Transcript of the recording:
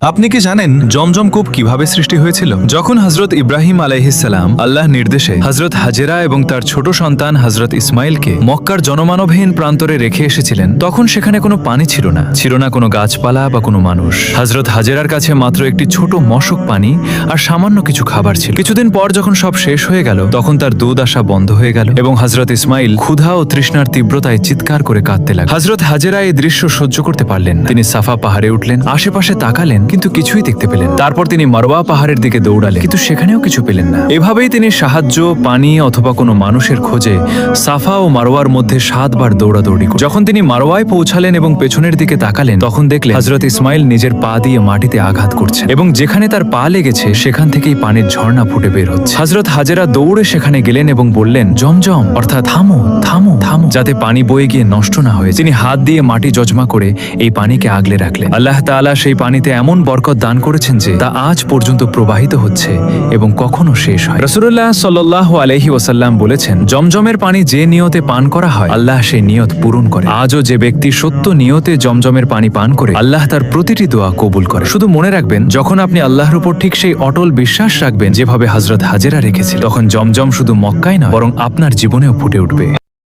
আপনি কি জানেন জমজম কূপ কিভাবে সৃষ্টি হয়েছিল? যখন হযরত ইব্রাহিম আলাইহিসসালাম আল্লাহ নির্দেশে হযরত হাজেরা এবং তার ছোট সন্তান হযরত ইসমাইলকে মক্কার জনমানবহীন প্রান্তরে রেখে এসেছিলেন, তখন সেখানে কোনো পানি ছিল না, ছিল না কোনো গাছপালা বা কোনো মানুষ। হযরত হাজেরার কাছে মাত্র একটি ছোট মশক পানি আর সামান্য কিছু খাবার ছিল। কিছুদিন পর যখন সব শেষ হয়ে গেল, তখন তার দুধ আসা বন্ধ হয়ে গেল এবং হযরত ইসমাইল ক্ষুধা ও তৃষ্ণার তীব্রতায় চিৎকার করে কাঁদতে লাগলেন। হযরত হাজেরা এই দৃশ্য সহ্য করতে পারলেন না। তিনি সাফা পাহাড়ে উঠলেন, আশেপাশে তাকালেন, কিন্তু কিছুই দেখতে পেলেন। তারপর তিনি মারওয়া পাহাড়ের দিকে দৌড়ালেন, কিন্তু সেখানেও কিছু পেলেন না। এভাবেই তিনি সাহায্য, পানি অথবা কোনো মানুষের খোঁজে সাফা ও মারওয়ার মধ্যে 7 বার দৌড়াদৌড়ি করলেন। যখন তিনি মারওয়ায় পৌঁছালেন এবং পেছনের দিকে তাকালেন, তখন দেখলেন হযরত ইসমাইল নিজের পা দিয়ে মাটিতে আঘাত করছেন এবং যেখানে তার পা লেগেছে সেখান থেকেই পানির ঝর্ণা ফুটে বের হচ্ছে। হযরত হাজেরা দৌড়ে সেখানে গেলেন এবং বললেন, জমজম, অর্থাৎ থামো থামো থামো, যাতে পানি বয়ে গিয়ে নষ্ট না হয়ে। তিনি হাত দিয়ে মাটি জজমা করে এই পানিকে আগলে রাখলেন। আল্লাহ তাআলা সেই পানিতে এমন বরকত দান করেছেন যে তা আজ পর্যন্ত প্রবাহিত হচ্ছে এবং কখনো শেষ হয়। রাসূলুল্লাহ সাল্লাল্লাহু আলাইহি ওয়াসাল্লাম বলেছেন, জমজমের পানি যে নিয়তে পান করা হয়, আল্লাহ সেই নিয়ত পূরণ করে। আজও যে ব্যক্তি সত্য নিয়তে জমজমের পানি পান করে, আল্লাহ তার প্রতিটি দোয়া কবুল করে। শুধু মনে রাখবেন, যখন আপনি আল্লাহর উপর ঠিক সেই অটল বিশ্বাস রাখবেন যেভাবে হযরত হাজেরা রেখেছিল, তখন জমজম শুধু মক্কায় নয় বরং আপনার জীবনেও ফুটে উঠবে।